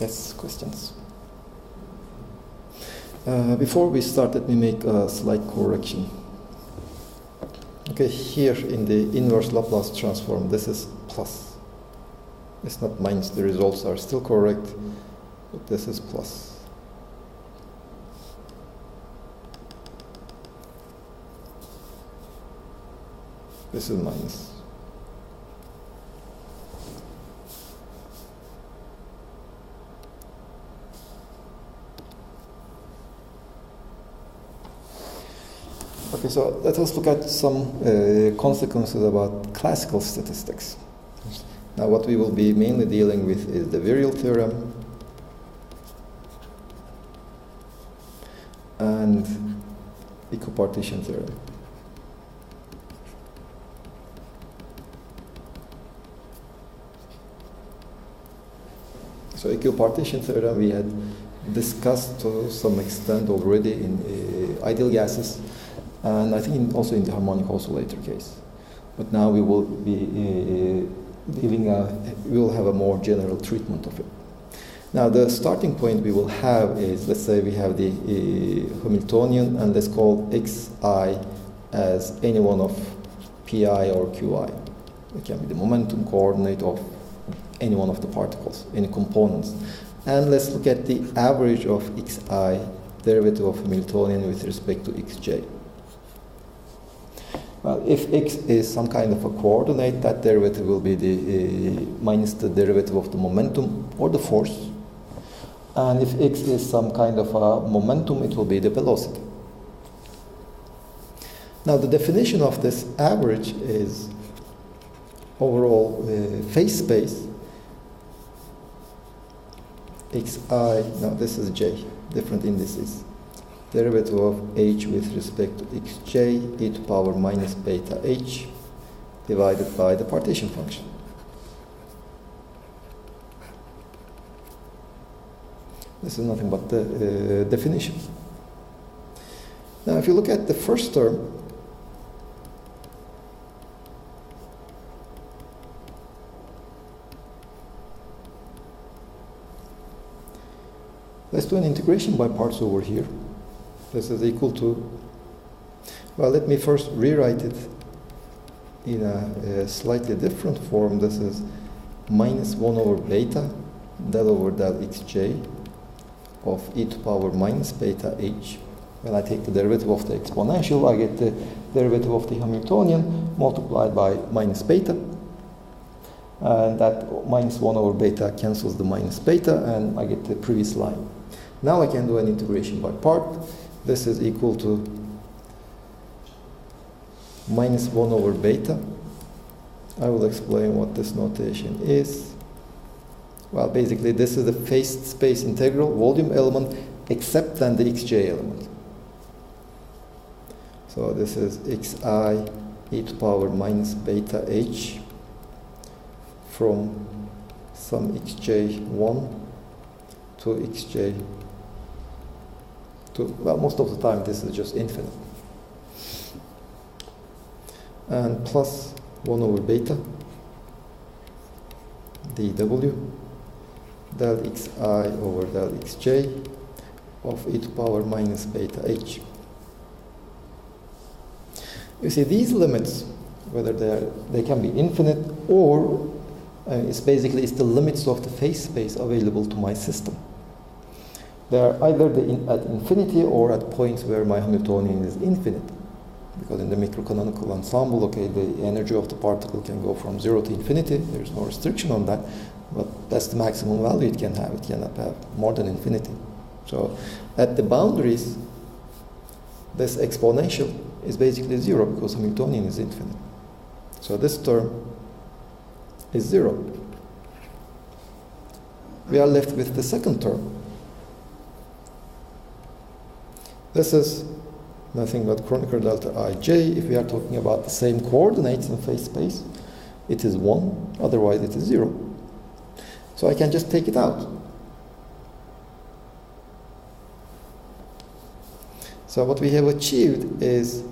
Yes, questions? Before we start, let me make a slight correction. Okay, here in the inverse Laplace transform, this is plus. It's not minus. The results are still correct, but this is plus. This is minus. Okay, so let us look at some consequences about classical statistics. Now, what we will be mainly dealing with is the virial theorem and equipartition theorem. So equipartition theorem we had discussed to some extent already in ideal gases, and I think also in the harmonic oscillator case. But now we will be we will have a more general treatment of it. Now the starting point we will have is, let's say we have the Hamiltonian, and let's call xi as any one of pi or qi. It can be the momentum coordinate of any one of the particles, any components. And let's look at the average of xi, derivative of Hamiltonian with respect to xj. Well, if x is some kind of a coordinate, that derivative will be the minus the derivative of the momentum or the force. And if x is some kind of a momentum, it will be the velocity. Now, the definition of this average is overall phase space xi, now this is j, different indices. Derivative of h with respect to xj e to power minus beta h divided by the partition function. This is nothing but the definition. Now, if you look at the first term, let's do an integration by parts over here. This is equal to, well, let me first rewrite it in a slightly different form. This is minus 1 over beta del over del xj of e to power minus beta h. When I take the derivative of the exponential, I get the derivative of the Hamiltonian multiplied by minus beta. And that minus 1 over beta cancels the minus beta, and I get the previous line. Now I can do an integration by part. This is equal to minus 1 over beta. I will explain what this notation is. Well, basically, this is the phase space integral volume element except then the xj element. So this is xi e to power minus beta h from some xj1 to xj to, well, most of the time this is just infinite. And plus 1 over beta dw del xi over del xj of e to power minus beta h. You see, these limits, whether they can be infinite or it's the limits of the phase space available to my system. They are either at infinity or at points where my Hamiltonian is infinite. Because in the microcanonical ensemble, okay, the energy of the particle can go from 0 to infinity. There's no restriction on that. But that's the maximum value it can have. It cannot have more than infinity. So at the boundaries, this exponential is basically 0 because Hamiltonian is infinite. So this term is 0. We are left with the second term. This is nothing but Kronecker delta ij. If we are talking about the same coordinates in phase space, it is 1, otherwise it is 0. So I can just take it out. So what we have achieved is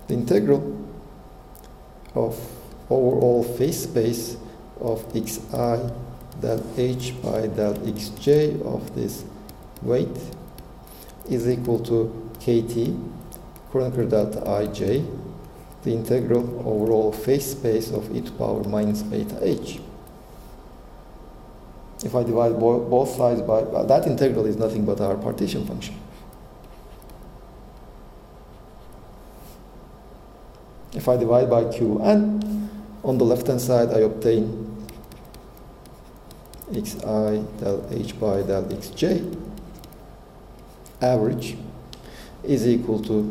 the integral of overall phase space of xi del h by del xj of this weight is equal to kt Kronecker delta ij, the integral over all phase space of e to power minus beta h. If I divide both sides by, well, that integral is nothing but our partition function. If I divide by Qn, on the left hand side I obtain xi del h by del xj average is equal to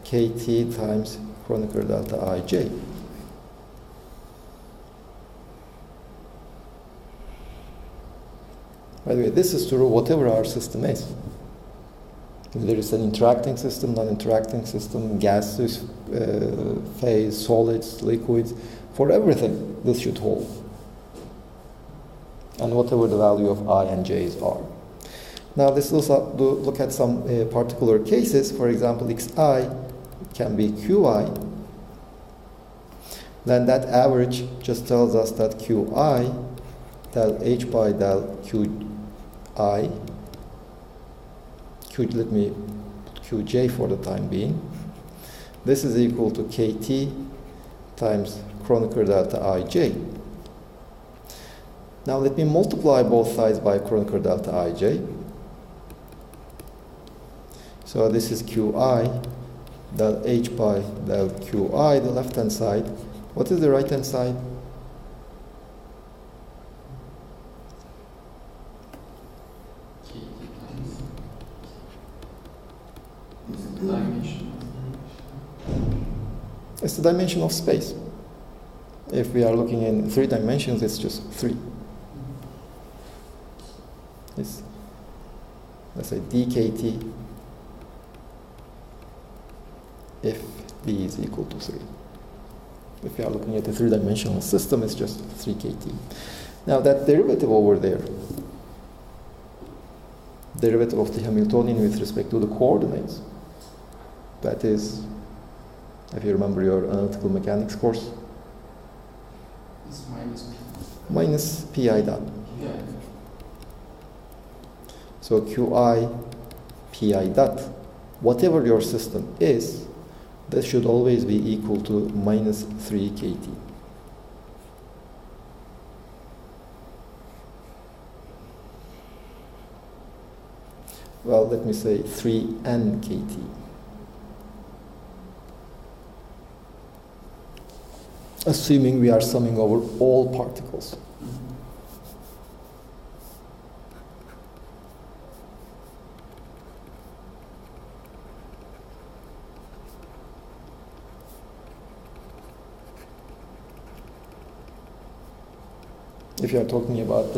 kt times Kronecker delta ij. By the way, this is true whatever our system is. Whether it's an interacting system, non-interacting system, gases, phase, solids, liquids, for everything this should hold. And whatever the value of I and j's are. Now let's also look at some particular cases. For example, xi can be qi. Then that average just tells us that qi del h by del qi, let me put qj for the time being. This is equal to kt times Kronecker delta ij. Now let me multiply both sides by Kronecker delta ij. So this is qi del h by del qi, the left hand side. What is the right hand side? It's the dimension of space. If we are looking in 3 dimensions, it's just 3. It's, let's say, dkt if b is equal to 3. If you are looking at a 3-dimensional system, it's just 3kt. Now that derivative over there, derivative of the Hamiltonian with respect to the coordinates, that is, if you remember your analytical mechanics course, it's minus pi dot. Yeah. So qi pi dot, whatever your system is, this should always be equal to minus 3 kt. Well, let me say 3n kt. Assuming we are summing over all particles. If you are talking about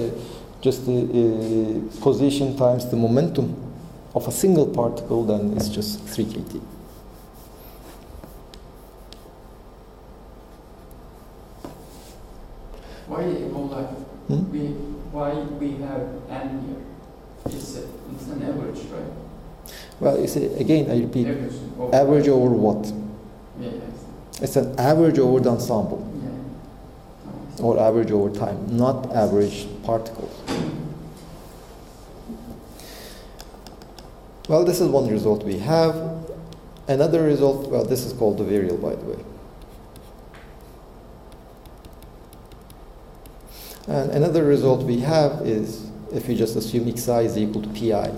just the position times the momentum of a single particle, then it's just 3 kt. Why why we have n here? It's an average, right? Well, you see, again, I repeat, average over what? Yeah, It's an average over the ensemble. yeah. Or average over time, not average particles. Well, this is one result we have. Another result, well, this is called the virial, by the way. And another result we have is if we just assume xi is equal to pi.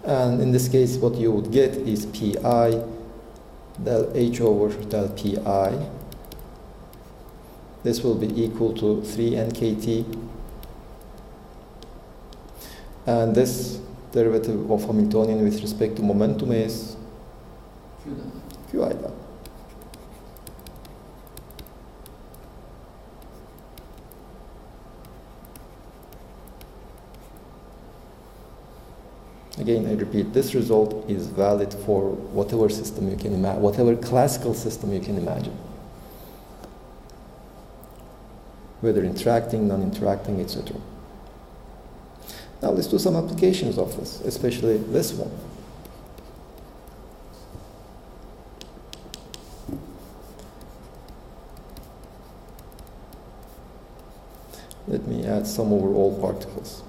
And in this case, what you would get is pi del h over del pi. This will be equal to 3n kt. And this derivative of Hamiltonian with respect to momentum is qi dot. Again, I repeat, this result is valid for whatever system you can imagine, whatever classical system you can imagine. Whether interacting, non-interacting, etc. Now let's do some applications of this, especially this one. Let me add sum over all particles.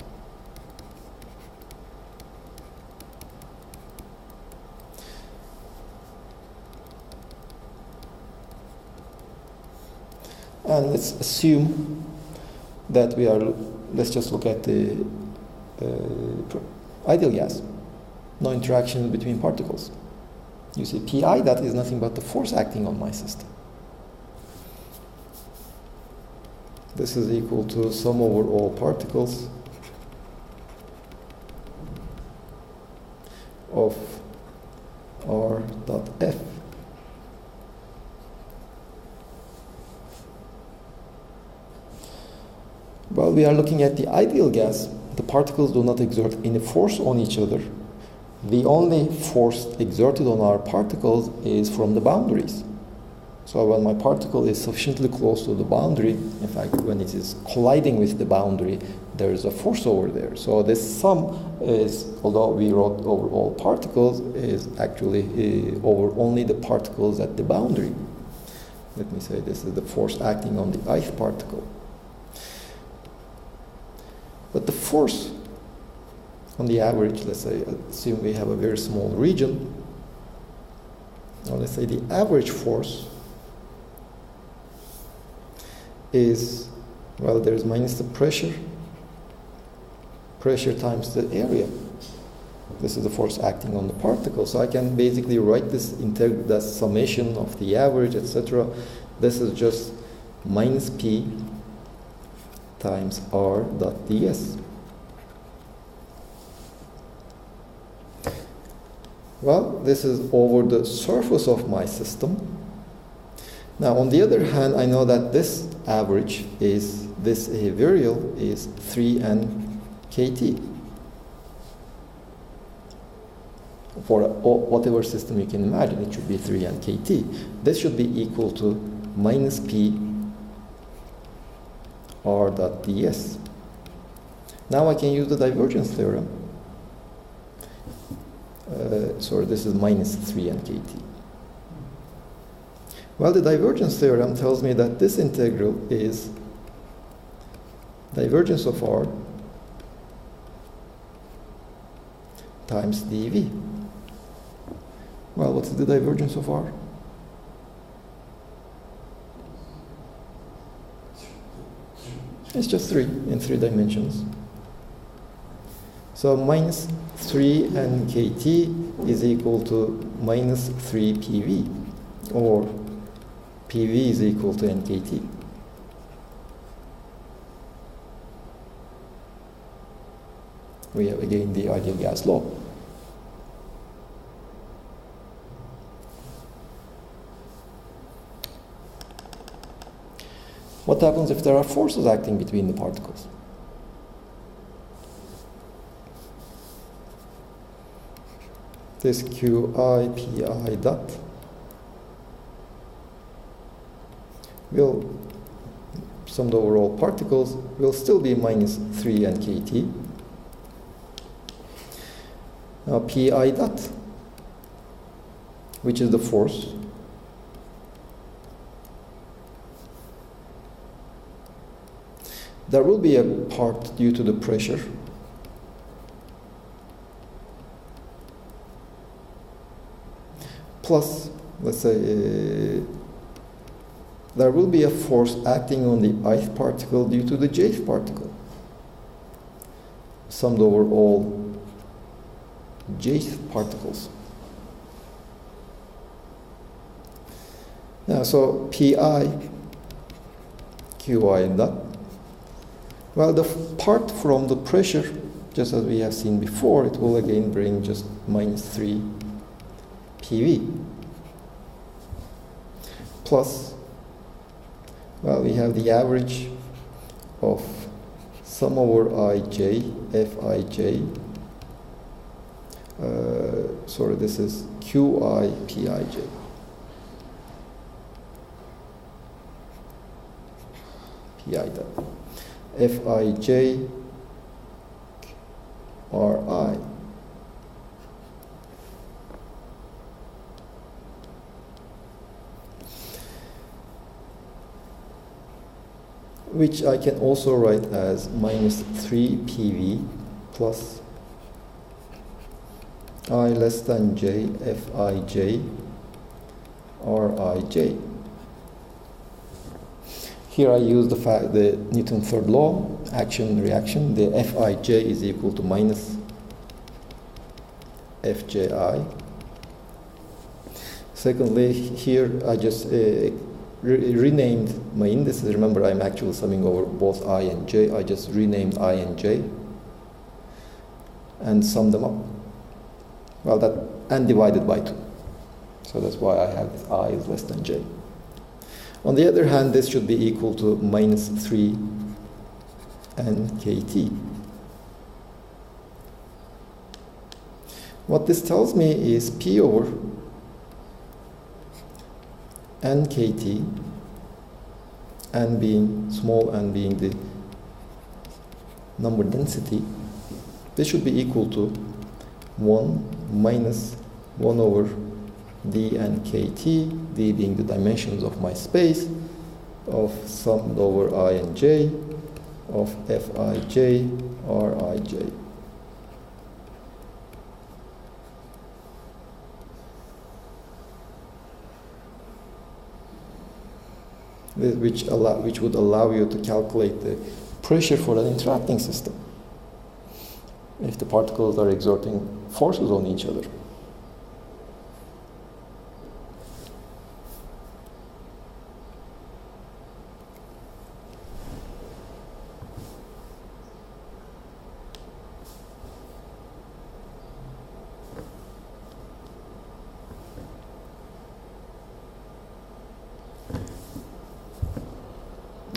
And let's assume that let's just look at the ideal gas. No interaction between particles. You see, Pi, that is nothing but the force acting on my system. This is equal to sum over all particles of R dot F. Well, we are looking at the ideal gas. The particles do not exert any force on each other. The only force exerted on our particles is from the boundaries. So when my particle is sufficiently close to the boundary, in fact, when it is colliding with the boundary, there is a force over there. So this sum is, although we wrote over all particles, is actually over only the particles at the boundary. Let me say this is the force acting on the ith particle. But the force on the average, let's say, assume we have a very small region. Now let's say the average force is, well, there's minus the pressure times the area. This is the force acting on the particle. So I can basically write this the summation of the average, etc. This is just minus P times R dot ds. Well, this is over the surface of my system. Now, on the other hand, I know that this average is, this virial is 3n kT. For whatever system you can imagine, it should be 3n kT. This should be equal to minus P R dot ds. Now I can use the divergence theorem. Sorry, this is minus 3n kT. Well, the divergence theorem tells me that this integral is divergence of R times dV. Well, what's the divergence of R? It's just 3 in 3 dimensions. So minus 3n kT is equal to minus 3 PV, or PV is equal to nkt. We have again the ideal gas law. What happens if there are forces acting between the particles? This Qi Pi dot will, summed over all particles, will still be minus 3n kT. Now Pi dot, which is the force, there will be a part due to the pressure. Plus, let's say, there will be a force acting on the ith particle due to the jth particle, summed over all jth particles. Now, so Pi Qi dot, well, the part from the pressure, just as we have seen before, it will again bring just minus 3 PV. Plus, well, we have the average of sum over ij, Fij, sorry, this is Qi Pij. Pi dot. Fij Ri. which I can also write as minus 3 PV plus I less than j Fij Rij. Here I use the Newton's third law, action reaction. The Fij is equal to minus Fji. Secondly, here I just renamed my indices. Remember, I'm actually summing over both I and j. I just renamed I and j and sum them up. Well, and divided by 2. So that's why I have this I is less than j. On the other hand, this should be equal to minus 3 nkt. What this tells me is P over nkt, n being small n being the number density, this should be equal to 1 minus 1 over d and kt, d being the dimensions of my space, of summed over I and j, of Fij Rij. Which would allow you to calculate the pressure for an interacting system if the particles are exerting forces on each other.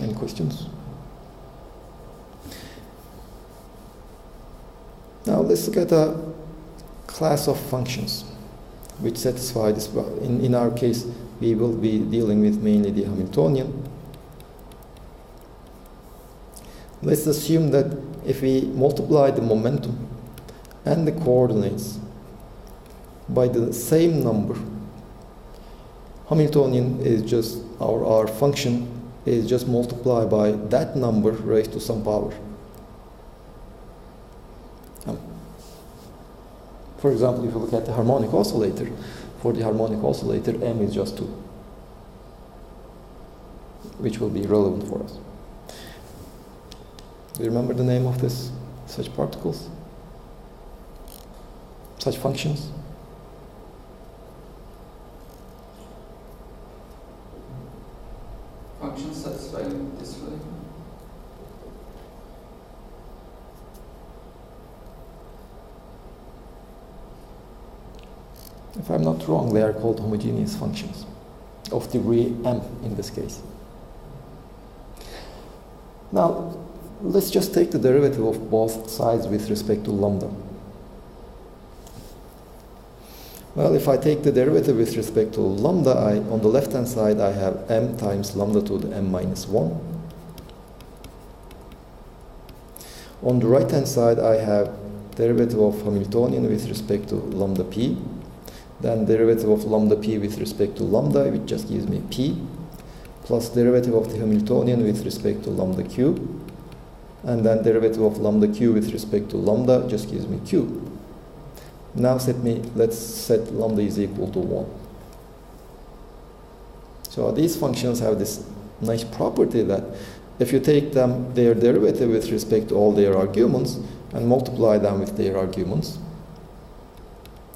Any questions? Now let's look at a class of functions which satisfy this. In our case, we will be dealing with mainly the Hamiltonian. Let's assume that if we multiply the momentum and the coordinates by the same number, Hamiltonian is just our function is just multiplied by that number raised to some power. For example, if you look at the harmonic oscillator, for the harmonic oscillator, m is just 2, which will be relevant for us. Do you remember the name of such particles? Such functions? Function satisfying this way. If I'm not wrong, they are called homogeneous functions of degree m in this case. Now, let's just take the derivative of both sides with respect to lambda. Well, if I take the derivative with respect to lambda, on the left-hand side, I have m times lambda to the m minus 1. On the right-hand side, I have derivative of Hamiltonian with respect to lambda p. Then derivative of lambda p with respect to lambda, which just gives me p, plus derivative of the Hamiltonian with respect to lambda q. And then derivative of lambda q with respect to lambda just gives me q. Now let's set lambda is equal to 1. So these functions have this nice property that if you take their derivative with respect to all their arguments and multiply them with their arguments,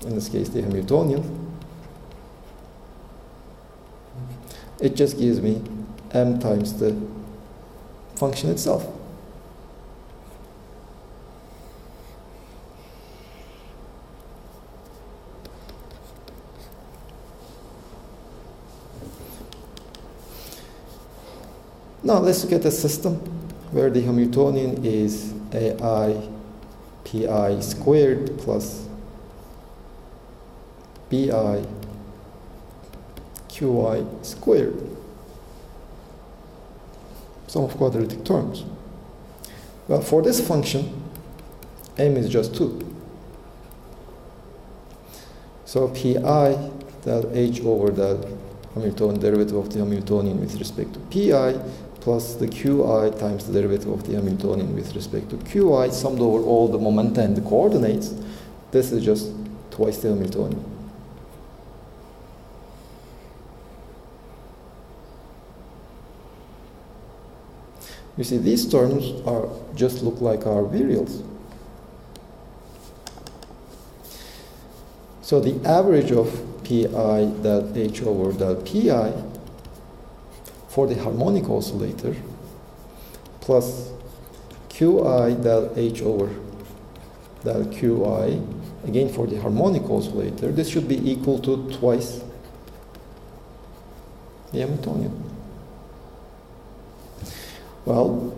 in this case the Hamiltonian, it just gives me m times the function itself. Now let's look at a system where the Hamiltonian is AI pi squared plus bi qi squared, sum of quadratic terms. Well, for this function, m is just 2. So pi del h over del Hamiltonian derivative of the Hamiltonian with respect to pi plus the Qi times the derivative of the Hamiltonian with respect to Qi summed over all the momenta and the coordinates. This is just twice the Hamiltonian. You see, these terms are just look like our virials. So the average of Pi del H over del Pi for the harmonic oscillator plus Qi del H over del Qi, again for the harmonic oscillator, this should be equal to twice the Hamiltonian. Well,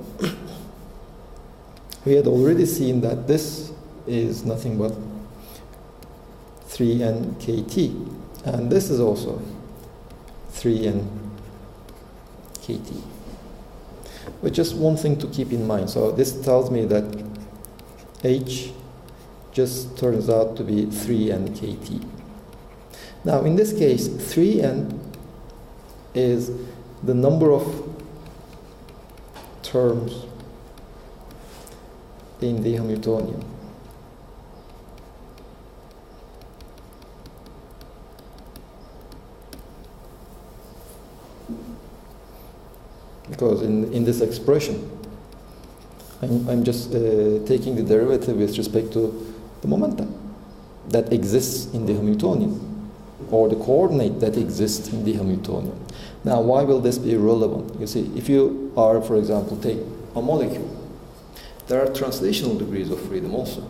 we had already seen that this is nothing but 3n kt, and this is also 3n kt. But just one thing to keep in mind. So this tells me that H just turns out to be 3n kt. Now in this case, 3n is the number of terms in the Hamiltonian. Because in this expression, I'm just taking the derivative with respect to the momentum that exists in the Hamiltonian, or the coordinate that exists in the Hamiltonian. Now, why will this be relevant? You see, if you are, for example, take a molecule, there are translational degrees of freedom also.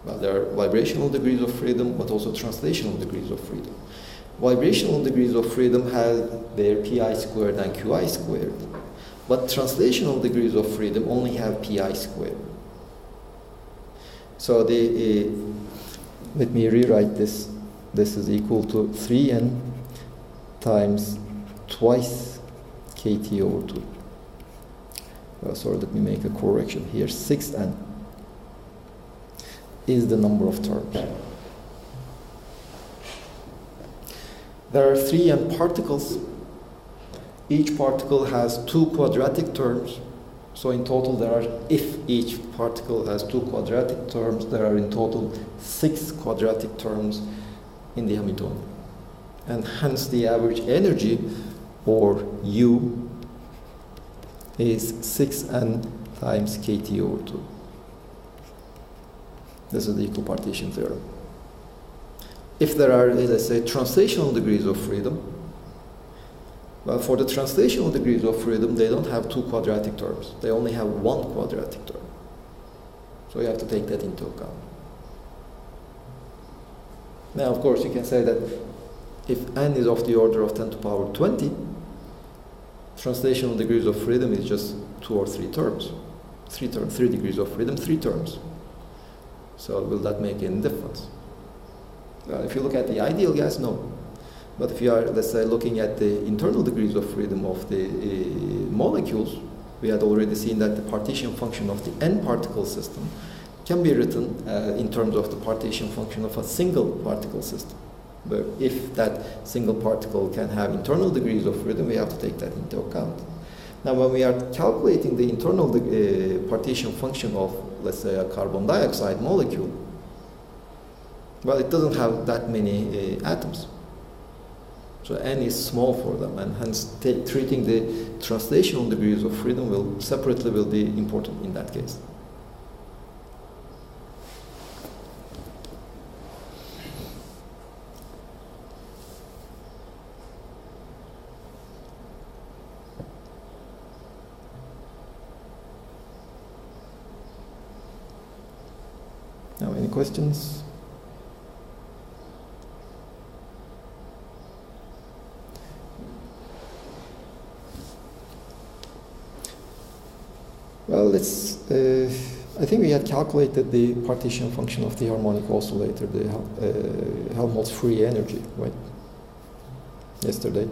Well, there are vibrational degrees of freedom, but also translational degrees of freedom. Vibrational degrees of freedom have their Pi squared and Qi squared, but translational degrees of freedom only have Pi squared. So let me rewrite this. This is equal to 3n times twice kt over 2. Sorry, let me make a correction here. 6n is the number of terms. There are 3n particles. Each particle has 2 quadratic terms. So in total if each particle has 2 quadratic terms, there are in total 6 quadratic terms in the Hamiltonian. And hence the average energy, or U, is 6n times kt over 2. This is the equipartition theorem. If there are, as I say, translational degrees of freedom, well, for the translational degrees of freedom, they don't have 2 quadratic terms. They only have 1 quadratic term. So you have to take that into account. Now, of course, you can say that if n is of the order of 10 to the power 20, translational degrees of freedom is just 2 or 3 terms. 3 degrees of freedom, 3 terms. So will that make any difference? If you look at the ideal gas, no. But if you are, let's say, looking at the internal degrees of freedom of the molecules, we had already seen that the partition function of the n-particle system can be written in terms of the partition function of a single particle system. But if that single particle can have internal degrees of freedom, we have to take that into account. Now, when we are calculating the internal partition function of, let's say, a carbon dioxide molecule, well, it doesn't have that many atoms. So n is small for them, and hence treating the translational degrees of freedom will be important in that case. Now, any questions? Well, I think we had calculated the partition function of the harmonic oscillator, the Helmholtz free energy, right? Yesterday.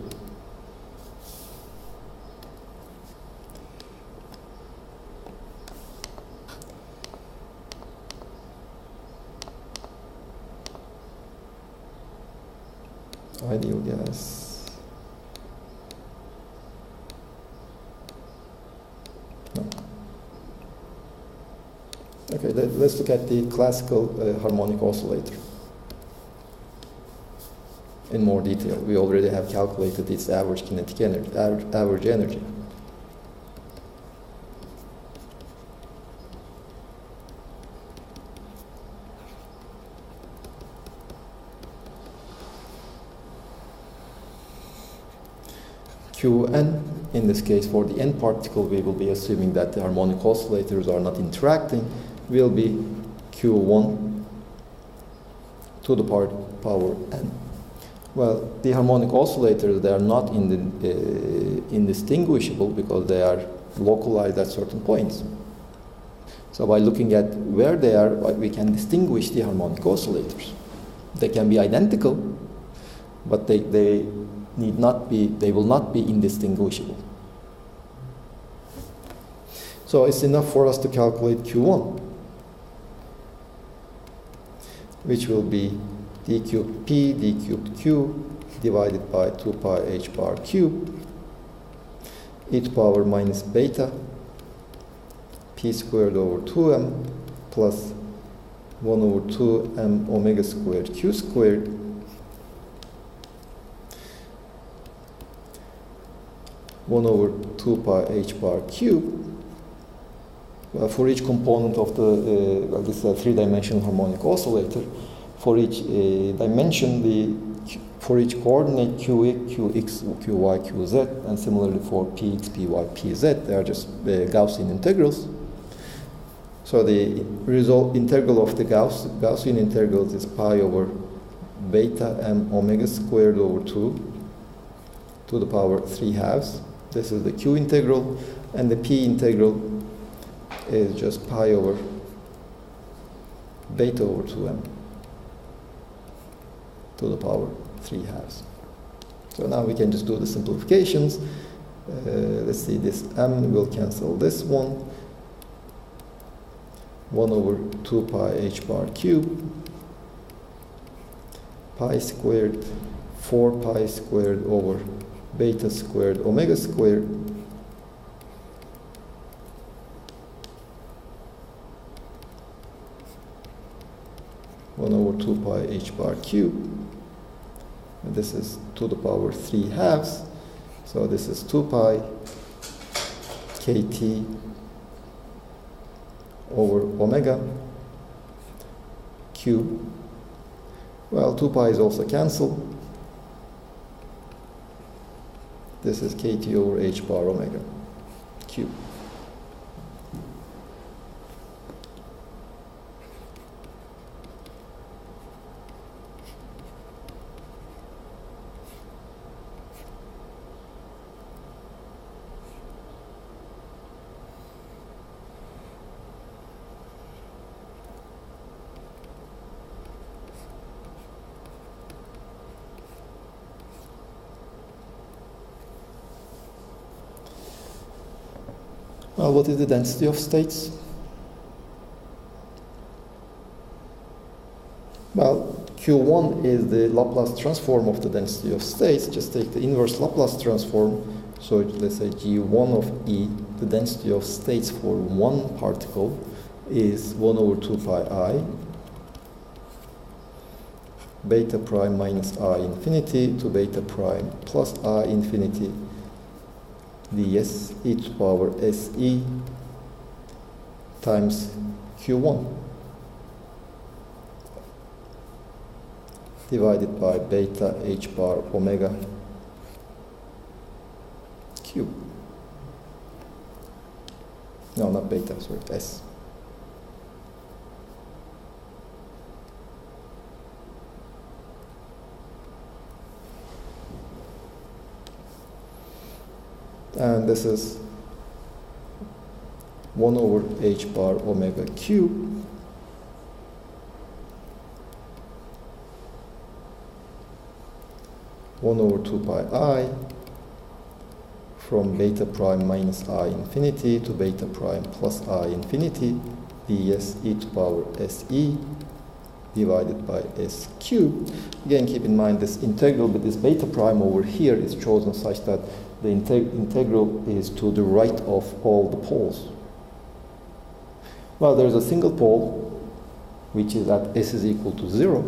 Ideal gas. No. Okay, let's look at the classical harmonic oscillator in more detail. We already have calculated its average kinetic energy, average energy. Qn, in this case for the n particle, we will be assuming that the harmonic oscillators are not interacting, will be Q1 to the power n. Well, the harmonic oscillators, they are not indistinguishable because they are localized at certain points. So by looking at where they are, we can distinguish the harmonic oscillators. They can be identical, but they will not be indistinguishable. So it's enough for us to calculate Q1, which will be d cubed p d cubed q divided by 2 pi h bar cube e to power minus beta p squared over 2m plus 1 over 2m omega squared q squared (1 over 2 pi h bar cube). Well, for each component of the this is a three-dimensional harmonic oscillator. For each dimension, for each coordinate qx, qy, qz, and similarly for px, py, pz, they are just Gaussian integrals. So the result integral of the Gaussian integrals is pi over beta m omega squared over 2 to the power 3/2. This is the q integral, and the p integral is just pi over beta over 2m to the power 3/2. So now we can just do the simplifications. Let's see, this m will cancel this one. 1 over 2 pi h bar cube, pi squared, 4 pi squared over beta squared omega squared, over 2 pi h bar cube, and this is to the power 3/2, so this is 2 pi kt over omega cube. Well, 2 pi is also cancelled. This is kt over h bar omega cube. Well, what is the density of states? Well, Q1 is the Laplace transform of the density of states. Just take the inverse Laplace transform. So let's say G1 of E, the density of states for one particle is 1 over 2 pi I, beta prime minus I infinity to beta prime plus I infinity ds e to power se times Q1 divided by beta h bar omega cube. No, not beta, sorry, s. And this is 1 over h bar omega cube (1 over 2 pi I) from beta prime minus I infinity to beta prime plus I infinity ds e to power se divided by s cubed. Again, keep in mind this integral with this beta prime over here is chosen such that the integral is to the right of all the poles. Well, there's a single pole which is at s is equal to 0.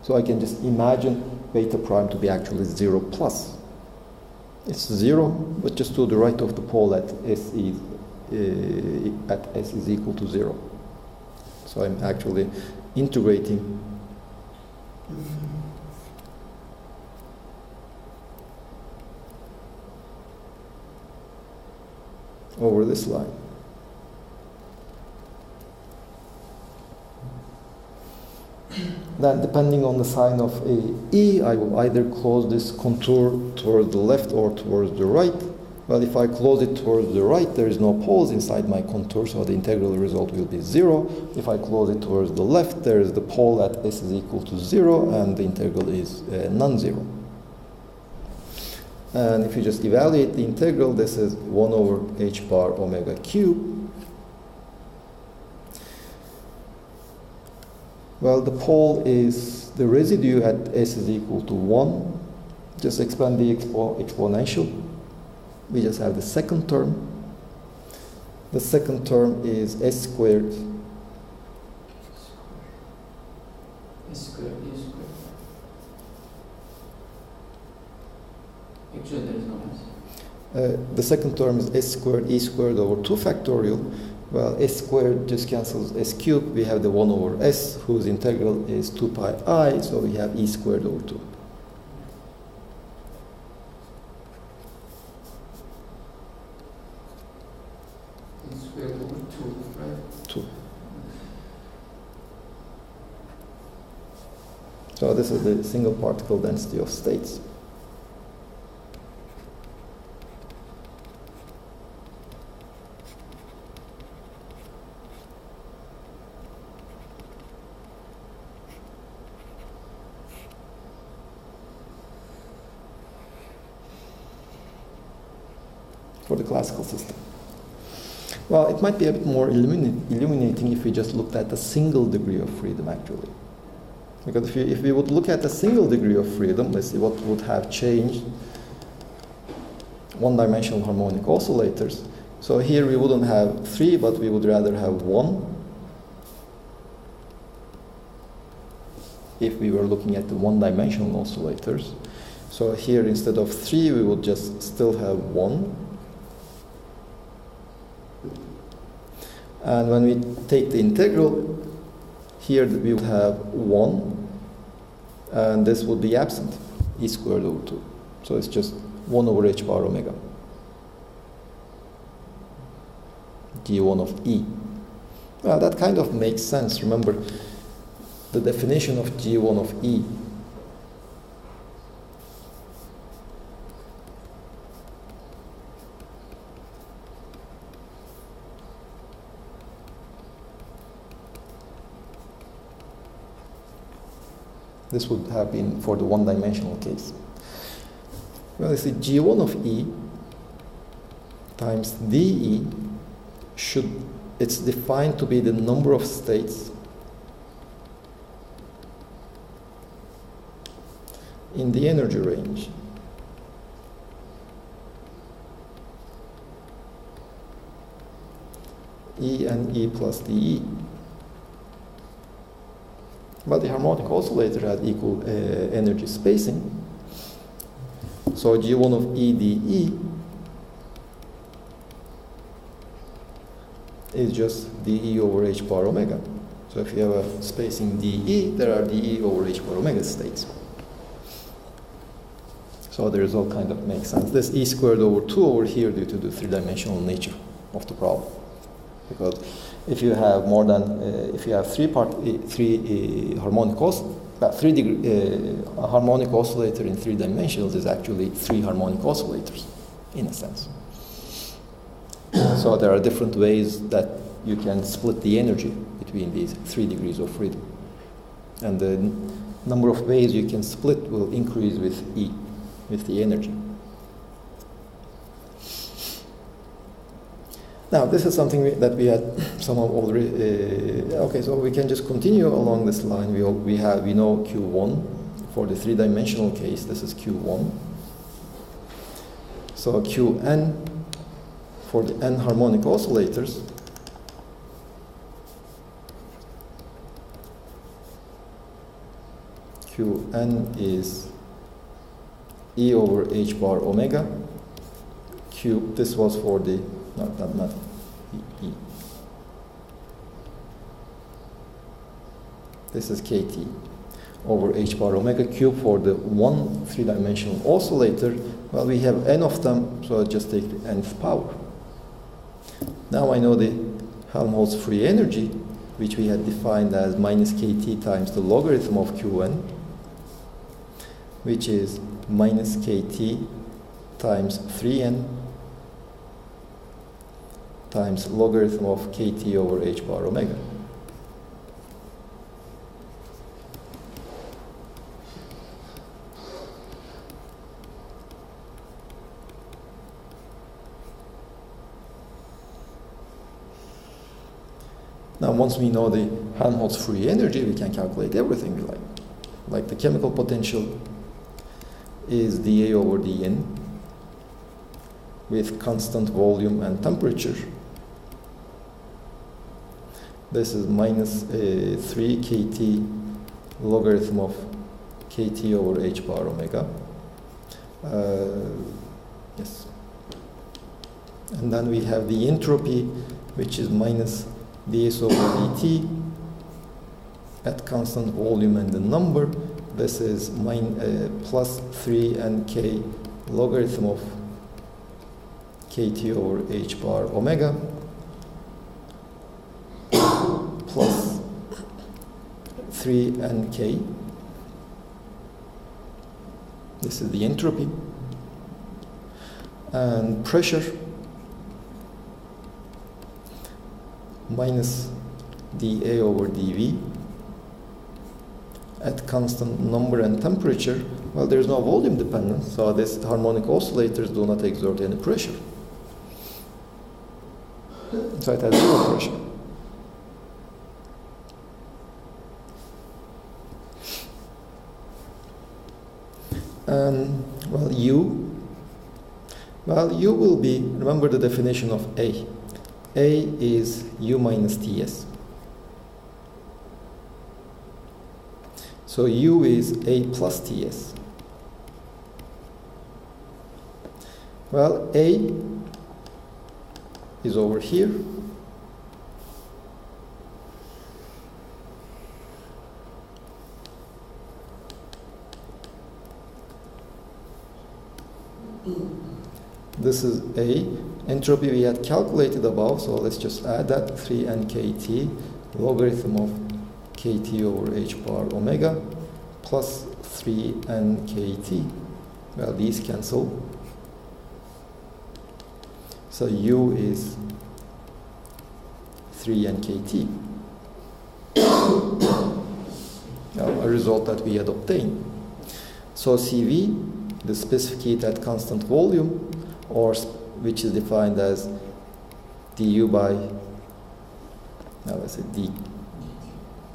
So I can just imagine beta prime to be actually 0 plus. It's 0, but just to the right of the pole at s is equal to 0. So I'm actually integrating over this line. Then, depending on the sign of E, I will either close this contour towards the left or towards the right. Well, if I close it towards the right, there is no poles inside my contour, so the integral result will be 0. If I close it towards the left, there is the pole at s is equal to 0, and the integral is non-zero. And if you just evaluate the integral, this is 1 over h bar omega cube. Well, the pole is the residue at s is equal to 1. Just expand the exponential. We just have the second term. The second term is s squared. S squared, E squared. Actually, there is no s. The second term is s squared, e squared over 2 factorial. Well, s squared just cancels s cubed. We have the 1 over s, whose integral is 2 pi I, so we have e squared over 2. E squared over 2, right? 2. So this is the single particle density of states. For the classical system. Well, it might be a bit more illuminating if we just looked at a single degree of freedom, actually. Because if we would look at a single degree of freedom, let's see what would have changed one-dimensional harmonic oscillators. So here we wouldn't have 3, but we would rather have 1. If we were looking at the one-dimensional oscillators. So here instead of 3, we would just still have 1. And when we take the integral, here we would have 1, and this would be absent, e squared over 2. So it's just 1 over h bar omega, g1 of e. Well, that kind of makes sense. Remember, the definition of g1 of e this would have been for the one-dimensional case. Well, you see, g1 of E times dE it's defined to be the number of states in the energy range. E and E plus dE. But the harmonic oscillator had equal energy spacing. So G1 of E dE is just dE over h bar omega. So if you have a spacing dE, there are dE over h bar omega states. So the result kind of makes sense. This E squared over 2 over here due to the three-dimensional nature of the problem. Because if you have more than, if you have harmonic oscillator in 3 dimensions is actually 3 harmonic oscillators, in a sense. So there are different ways that you can split the energy between these 3 degrees of freedom. And the number of ways you can split will increase with E, with the energy. Now, this is something that we had somehow already. Okay, so we can just continue along this line. We know Q1 for the 3-dimensional case. This is Q1. So Qn for the n harmonic oscillators Qn is E over h bar omega cube. This was for the not E. This is kT over h bar omega cube for the one three-dimensional oscillator. Well, we have n of them, so I'll just take the nth power. Now I know the Helmholtz free energy, which we had defined as minus kT times the logarithm of Qn, which is minus kT times 3n times logarithm of kT over h bar omega. Now, once we know the Helmholtz free energy, we can calculate everything we like. Like the chemical potential is dA over dN with constant volume and temperature. This is minus 3 kT logarithm of kT over h bar omega. Yes. And then we have the entropy, which is minus ds over dt at constant volume and the number. This is plus 3nk logarithm of kT over h bar omega plus 3nk. This is the entropy. And pressure minus dA over dV at constant number and temperature. Well, there's no volume dependence, so these harmonic oscillators do not exert any pressure. So it has zero pressure. And well, U will be, remember the definition of A. A is U minus Ts. So U is A plus Ts. Well, A is over here. This is A. Entropy we had calculated above, so let's just add that 3nkt logarithm of kT over h bar omega plus 3nkt. Well, these cancel. So U is 3nkt. Now, a result that we had obtained. So CV, the specific heat at constant volume, or which is defined as du by, now let's say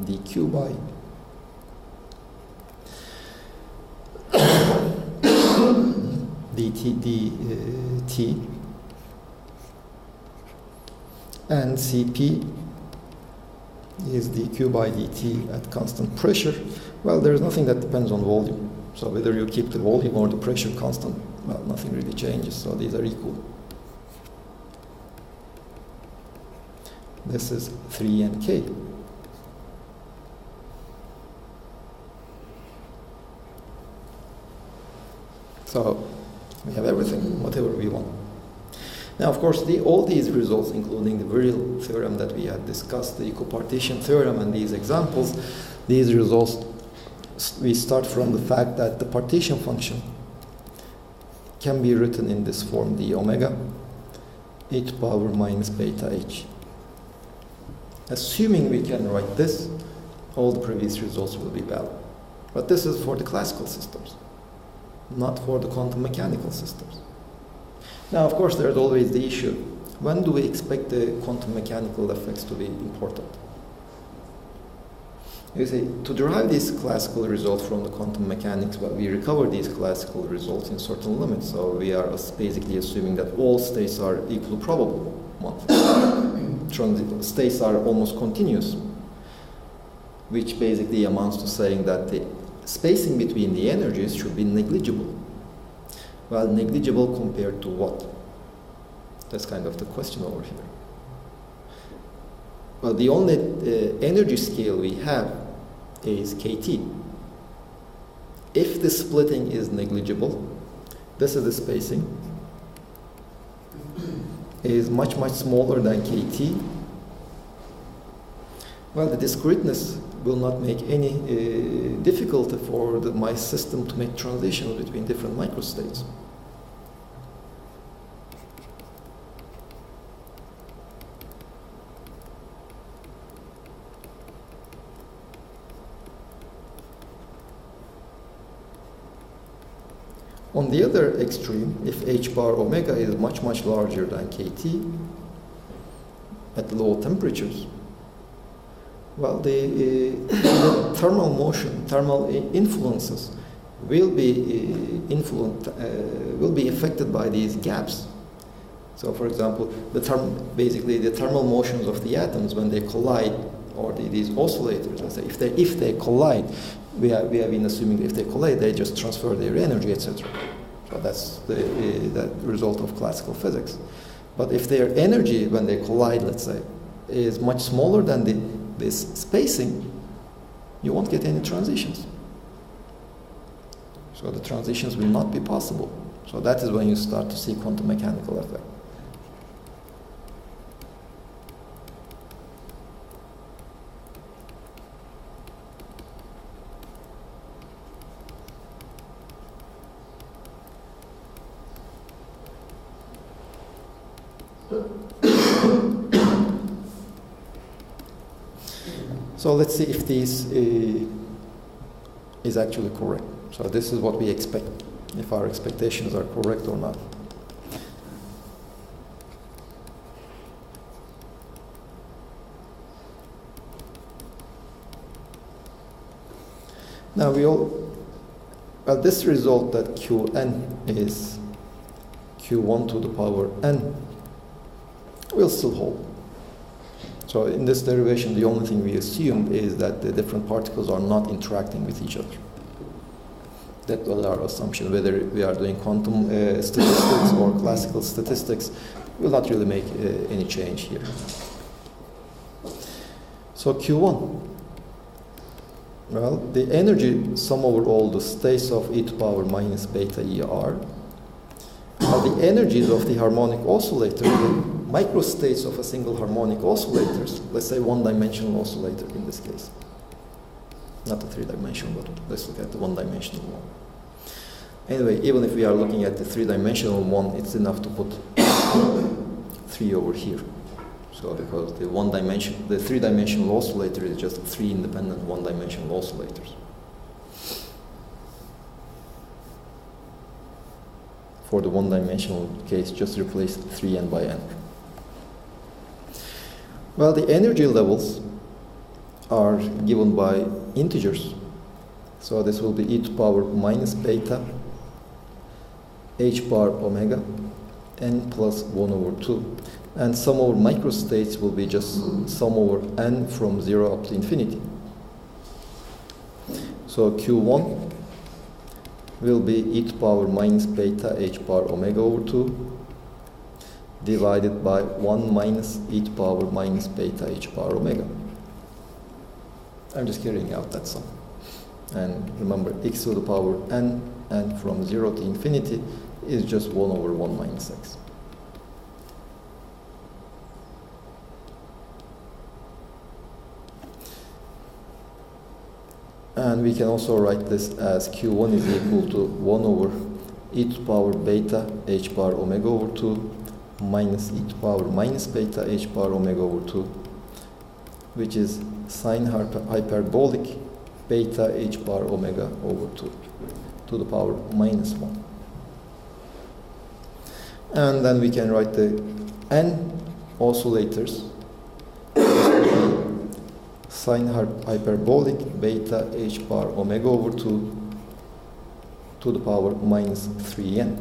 dq by dt, and Cp is dq by dt at constant pressure. Well, there's nothing that depends on volume. So whether you keep the volume or the pressure constant, well, nothing really changes. So these are equal. This is 3nk. So we have everything, whatever we want. Now, of course, all these results, including the virial theorem that we had discussed, the equipartition theorem, and these examples, these results, we start from the fact that the partition function can be written in this form, d omega e to power minus beta h. Assuming we can write this, all the previous results will be valid. But this is for the classical systems, not for the quantum mechanical systems. Now, of course, there's always the issue, when do we expect the quantum mechanical effects to be important? You see, to derive these classical results from the quantum mechanics, well, we recover these classical results in certain limits. So we are basically assuming that all states are equally probable. States are almost continuous, which basically amounts to saying that the spacing between the energies should be negligible. Well, negligible compared to what? That's kind of the question over here. Well, the only energy scale we have is kT. If the splitting is negligible, this is the spacing, is much, much smaller than kT. Well, the discreteness will not make any difficulty for my system to make transitions between different microstates. On the other extreme, if h bar omega is much, much larger than kT at low temperatures, well, the thermal motion, thermal influences will be affected by these gaps. So, for example, basically the thermal motions of the atoms when they collide, or these oscillators, let's say, if they collide, we have been assuming that if they collide, they just transfer their energy, etc. So that's the result of classical physics. But if their energy, when they collide, let's say, is much smaller than this spacing, you won't get any transitions. So the transitions will not be possible. So that is when you start to see quantum mechanical effect. So let's see if this is actually correct. So this is what we expect, if our expectations are correct or not. Now this result that Qn is Q1 to the power n will still hold. So in this derivation, the only thing we assumed is that the different particles are not interacting with each other. That was our assumption. Whether we are doing quantum statistics or classical statistics will not really make any change here. So Q1, well, the energy sum over all the states of e to power minus beta ER are the energies of the harmonic oscillator, the microstates of a single harmonic oscillators, let's say one-dimensional oscillator in this case. Not a three-dimensional, but let's look at the one-dimensional one. Anyway, even if we are looking at the three-dimensional one, it's enough to put 3 over here. So because the three-dimensional oscillator is just 3 independent one-dimensional oscillators. For the one-dimensional case, just replace 3n by n. Well, the energy levels are given by integers. So this will be e to power minus beta h bar omega n plus 1 over 2. And sum over microstates will be just sum over n from 0 up to infinity. So Q1 will be e to power minus beta h bar omega over 2 divided by 1 minus e to power minus beta h bar omega. I'm just carrying out that sum. And remember, x to the power n, and from 0 to infinity is just 1 over 1 minus x. And we can also write this as Q1 is equal to 1 over e to power beta h bar omega over 2 minus e to power minus beta h bar omega over 2, which is sine hyperbolic beta h bar omega over 2 to the power minus 1. And then we can write the n oscillators sine hyperbolic beta h bar omega over 2 to the power minus 3n.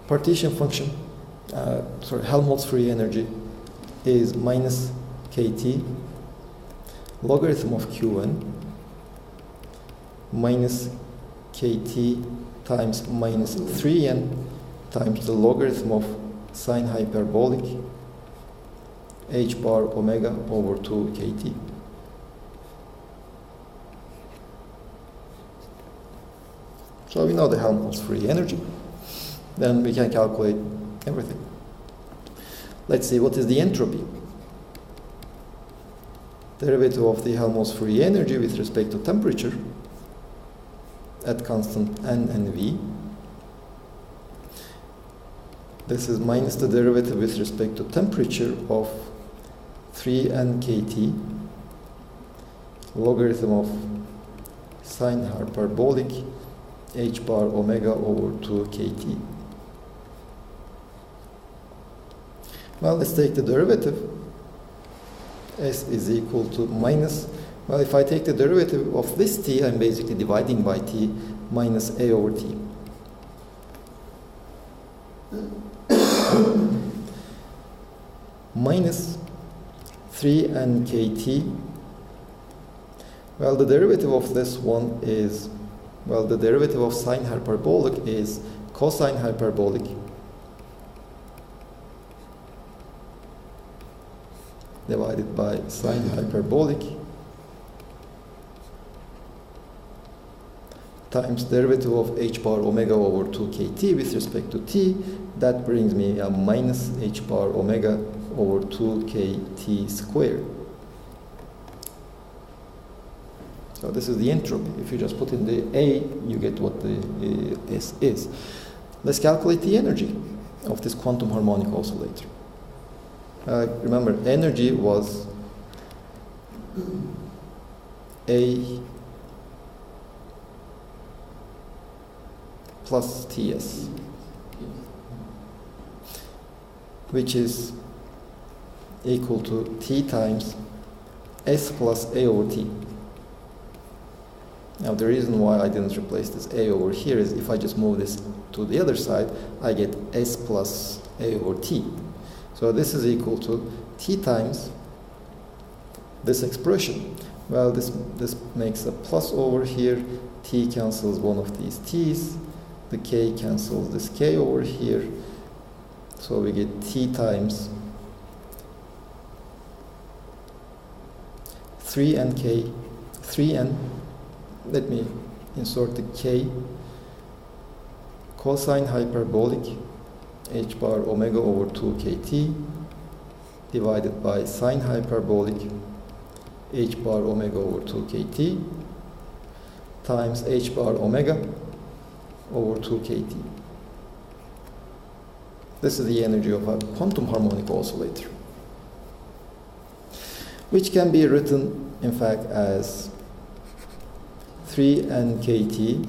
Partition function, Helmholtz free energy is minus kT logarithm of Qn minus kT times minus 3n times the logarithm of sine hyperbolic h bar omega over 2 kT. So we know the Helmholtz free energy. Then we can calculate everything. Let's see what is the entropy. Derivative of the Helmholtz free energy with respect to temperature at constant n and v. This is minus the derivative with respect to temperature of 3n kT logarithm of sine hyperbolic h bar omega over 2 kT. Well, let's take the derivative. S is equal to minus, well, if I take the derivative of this t, I'm basically dividing by t minus a over t. Minus 3n kT. Well, the derivative of this one is, well, the derivative of sine hyperbolic is cosine hyperbolic divided by sine hyperbolic times derivative of h bar omega over 2 kT with respect to t. That brings me a minus h bar omega over 2 kT squared. So this is the entropy. If you just put in the A, you get what the S is. Let's calculate the energy of this quantum harmonic oscillator. Remember, energy was A plus Ts, which is equal to T times S plus A over T. Now the reason why I didn't replace this A over here is if I just move this to the other side, I get S plus A over T. So this is equal to T times this expression. Well, this makes a plus over here. T cancels one of these T's. The K cancels this K over here. So we get T times 3n K, 3n. Let me insert the K. Cosine hyperbolic h bar omega over 2 kT divided by sine hyperbolic h bar omega over 2 kT times h bar omega over 2 kT. This is the energy of a quantum harmonic oscillator, which can be written in fact as 3n kT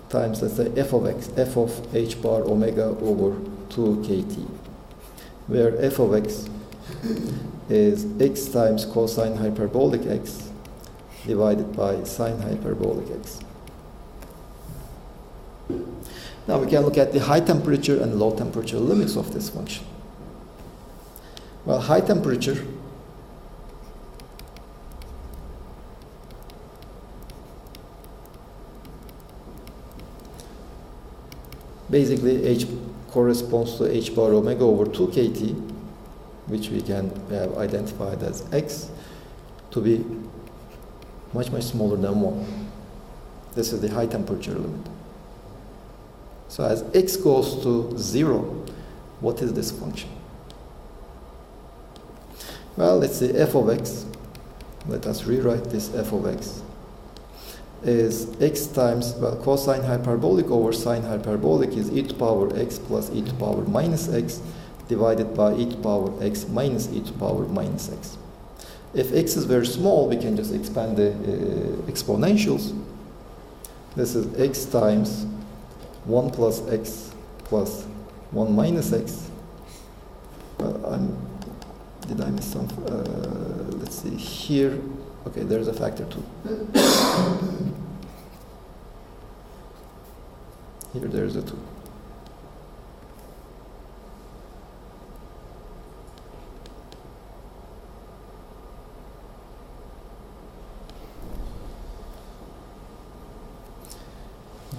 times, let's say, f of x, f of h bar omega over 2 kT, where f of x is x times cosine hyperbolic x divided by sine hyperbolic x. Now we can look at the high temperature and low temperature limits of this function. Well, high temperature basically h corresponds to h bar omega over 2 kT, which we can have identified as x, to be much smaller than 1. This is the high temperature limit. So as x goes to 0, what is this function? Well, let's say f of x, let us rewrite this f of x, is x times, well, cosine hyperbolic over sine hyperbolic is e to power x plus e to power minus x divided by e to power x minus e to power minus x. If x is very small, we can just expand the exponentials. This is x times 1 plus x plus 1 minus x. Did I miss some? Let's see here. Okay, there's a factor 2. Here there's a 2.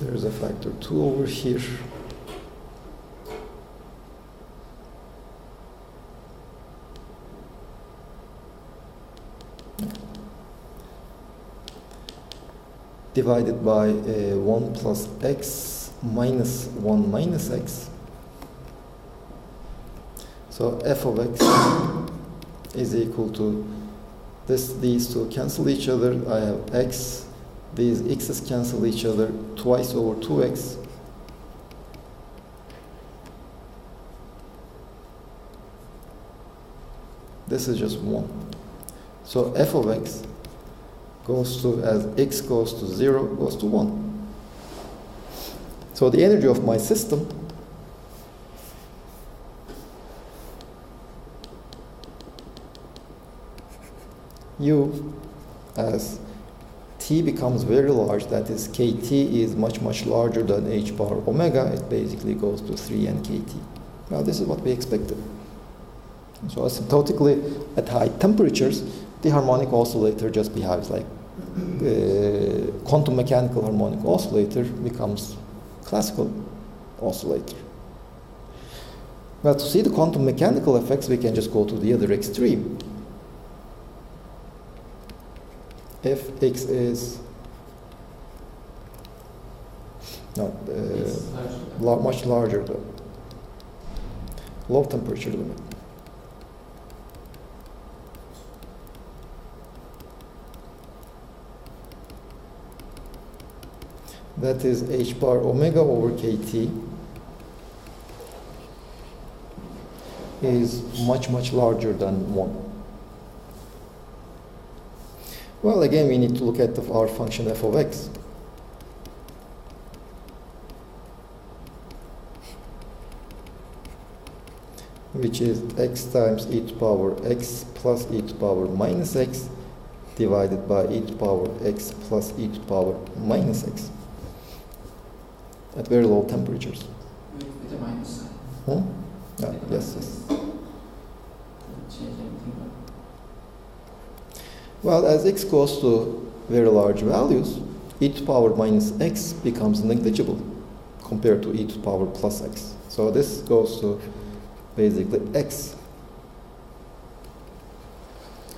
There's a factor 2 over here. Divided by 1 plus x minus 1 minus x. So f of x is equal to this. These two cancel each other. I have x. These x's cancel each other twice over 2x. This is just 1. So f of x goes to, as x goes to 0, goes to 1. So the energy of my system U, as t becomes very large, that is kt is much larger than h power omega, it basically goes to 3n kt. Now this is what we expected. So asymptotically at high temperatures, the harmonic oscillator just behaves like quantum mechanical harmonic oscillator becomes classical oscillator. Now to see the quantum mechanical effects, we can just go to the other extreme. If x is not much larger, though, low temperature limit. That is h bar omega over kt is much larger than 1. Well, again, we need to look at our function f of x. Which is x times e to power x plus e to power minus x divided by e to power x plus e to power minus x at very low temperatures. With a minus sign. Yeah, yes. Doesn't change anything. Well, as x goes to very large values, e to power minus x becomes negligible compared to e to power plus x. So this goes to basically x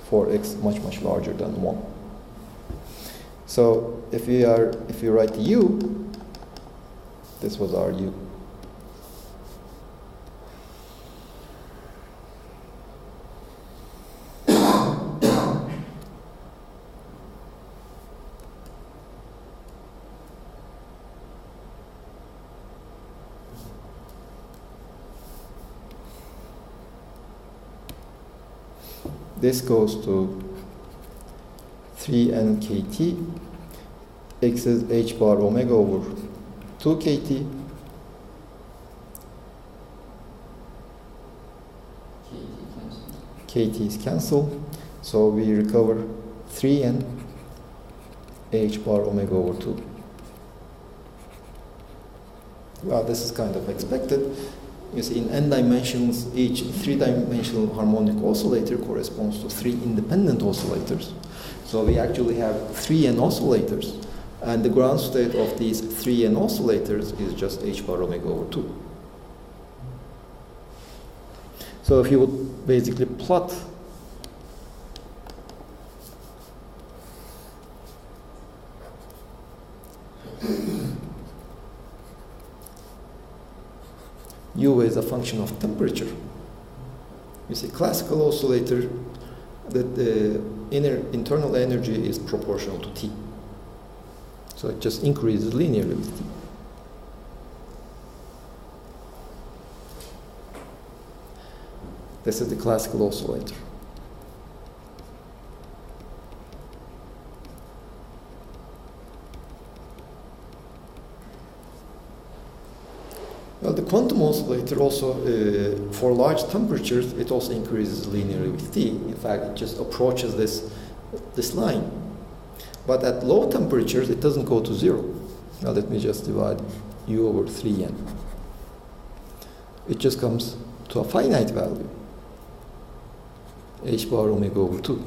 for x much larger than 1. So if we write u, this was our u. This goes to 3n kt, x is h bar omega over 2 kt, kt is cancelled, so we recover 3n h bar omega over 2. Well, this is kind of expected. You see, in n dimensions, each 3-dimensional harmonic oscillator corresponds to 3 independent oscillators. So we actually have 3n oscillators, and the ground state of these 3n oscillators is just h bar omega over 2. So if you would basically plot U is a function of temperature. You see, classical oscillator, that the internal energy is proportional to T. So it just increases linearly with T. This is the classical oscillator. Well, the quantum oscillator also, for large temperatures, it also increases linearly with T. In fact, it just approaches this line. But at low temperatures, it doesn't go to 0. Now let me just divide U over 3n. It just comes to a finite value, h bar omega over 2.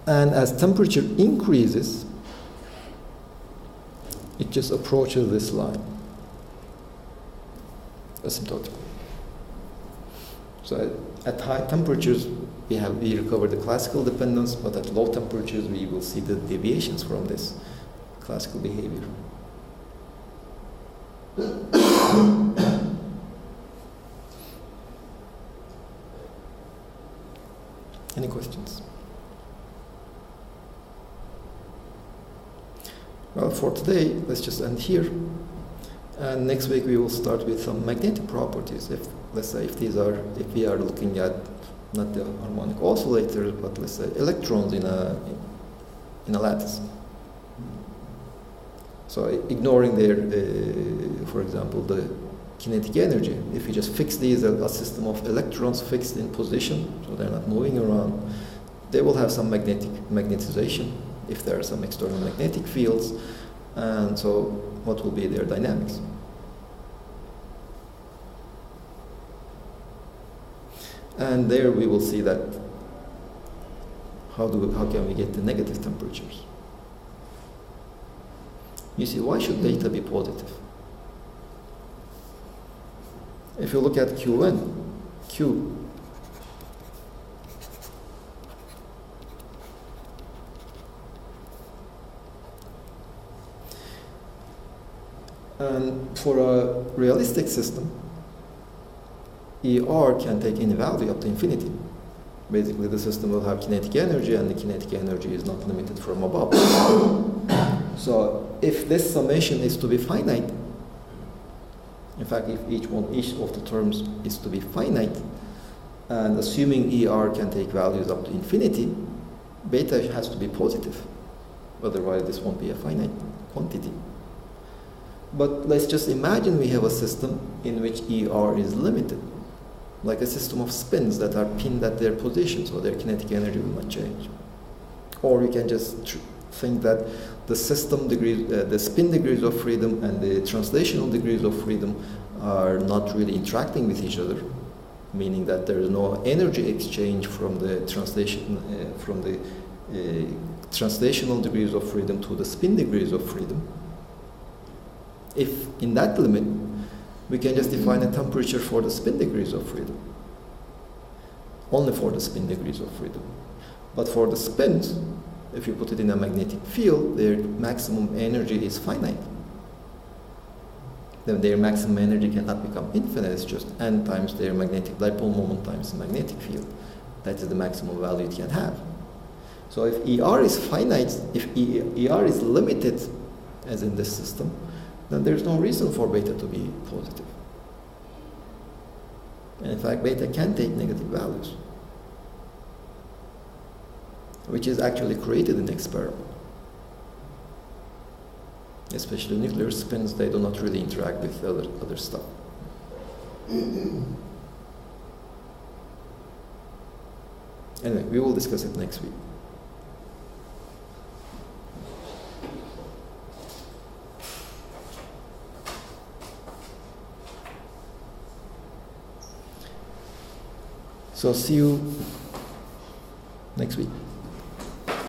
And as temperature increases, it just approaches this line, asymptotic. So at high temperatures, we recover the classical dependence, but at low temperatures, we will see the deviations from this classical behavior. Any questions? Well, for today, let's just end here. And next week we will start with some magnetic properties. If we are looking at not the harmonic oscillators, but let's say electrons in a lattice. So ignoring their, for example, the kinetic energy. If you just fix these as a system of electrons fixed in position, so they're not moving around, they will have some magnetization if there are some external magnetic fields, and so what will be their dynamics? And there we will see that how can we get the negative temperatures? You see, why should data be positive? If you look at Qn, Q, and for a realistic system, ER can take any value up to infinity. Basically, the system will have kinetic energy, and the kinetic energy is not limited from above. So, if this summation is to be finite, in fact, if each of the terms is to be finite, and assuming ER can take values up to infinity, beta has to be positive. Otherwise, this won't be a finite quantity. But let's just imagine we have a system in which ER is limited, like a system of spins that are pinned at their position, so their kinetic energy will not change. Or you can just think that the system degrees, the spin degrees of freedom and the translational degrees of freedom are not really interacting with each other, meaning that there is no energy exchange from the translational degrees of freedom to the spin degrees of freedom. If in that limit, we can just define a temperature for the spin degrees of freedom. Only for the spin degrees of freedom. But for the spins, if you put it in a magnetic field, their maximum energy is finite. Then their maximum energy cannot become infinite, it's just n times their magnetic dipole moment times the magnetic field. That is the maximum value it can have. So if ER is finite, if ER is limited, as in this system, then there's no reason for beta to be positive. And in fact, beta can take negative values, which is actually created in the experiment. Especially nuclear spins, they do not really interact with other stuff. Anyway, we will discuss it next week. So see you next week.